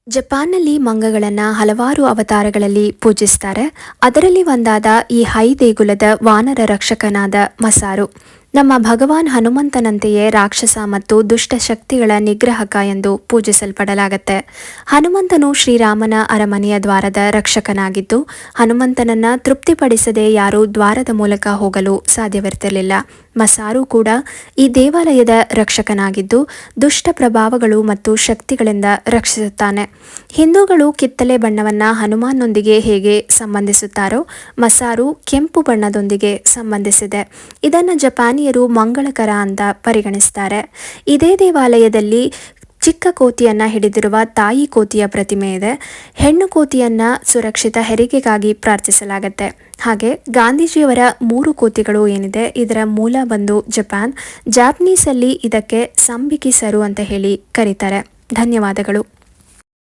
ಜಪಾನ್ನಲ್ಲಿ ಮಂಗಗಳನ್ನು ಹಲವಾರು ಅವತಾರಗಳಲ್ಲಿ ಪೂಜಿಸ್ತಾರೆ. ಅದರಲ್ಲಿ ಒಂದಾದ ಈ ಹೈ ದೇಗುಲದ ವಾನರ ರಕ್ಷಕನಾದ ಮಸಾರು ನಮ್ಮ ಭಗವಾನ್ ಹನುಮಂತನಂತೆಯೇ ರಾಕ್ಷಸ ಮತ್ತು ದುಷ್ಟ ಶಕ್ತಿಗಳ ನಿಗ್ರಹಕ ಎಂದು ಪೂಜಿಸಲ್ಪಡಲಾಗತ್ತೆ. ಹನುಮಂತನು ಶ್ರೀರಾಮನ ಅರಮನೆಯ ದ್ವಾರದ ರಕ್ಷಕನಾಗಿದ್ದು, ಹನುಮಂತನನ್ನ ತೃಪ್ತಿಪಡಿಸದೆ ಯಾರೂ ದ್ವಾರದ ಮೂಲಕ ಹೋಗಲು ಸಾಧ್ಯವಿರ್ತಿರಲಿಲ್ಲ. ಮಸಾರು ಕೂಡ ಈ ದೇವಾಲಯದ ರಕ್ಷಕನಾಗಿದ್ದು, ದುಷ್ಟ ಪ್ರಭಾವಗಳು ಮತ್ತು ಶಕ್ತಿಗಳಿಂದ ರಕ್ಷಿಸುತ್ತಾನೆ. ಹಿಂದೂಗಳು ಕಿತ್ತಳೆ ಬಣ್ಣವನ್ನ ಹನುಮಾನ್ನೊಂದಿಗೆ ಹೇಗೆ ಸಂಬಂಧಿಸುತ್ತಾರೋ, ಮಸಾರು ಕೆಂಪು ಬಣ್ಣದೊಂದಿಗೆ ಸಂಬಂಧಿಸಿದೆ. ಇದನ್ನು ಜಪಾನಿಯರು ಮಂಗಳಕರ ಅಂತ ಪರಿಗಣಿಸ್ತಾರೆ. ಇದೇ ದೇವಾಲಯದಲ್ಲಿ ಚಿಕ್ಕ ಕೋತಿಯನ್ನ ಹಿಡಿದಿರುವ ತಾಯಿ ಕೋತಿಯ ಪ್ರತಿಮೆ ಇದೆ. ಹೆಣ್ಣು ಕೋತಿಯನ್ನ ಸುರಕ್ಷಿತ ಹೆರಿಗೆಗಾಗಿ ಪ್ರಾರ್ಥಿಸಲಾಗುತ್ತೆ. ಹಾಗೆ ಗಾಂಧೀಜಿಯವರ 3 ಕೋತಿಗಳು ಏನಿದೆ, ಇದರ ಮೂಲ ಬಂದು ಜಪಾನ್. ಜಾಪನೀಸಲ್ಲಿ ಇದಕ್ಕೆ ಸಂಬಿಕಿ ಸರು ಅಂತ ಹೇಳಿ ಕರೀತಾರೆ. ಧನ್ಯವಾದಗಳು.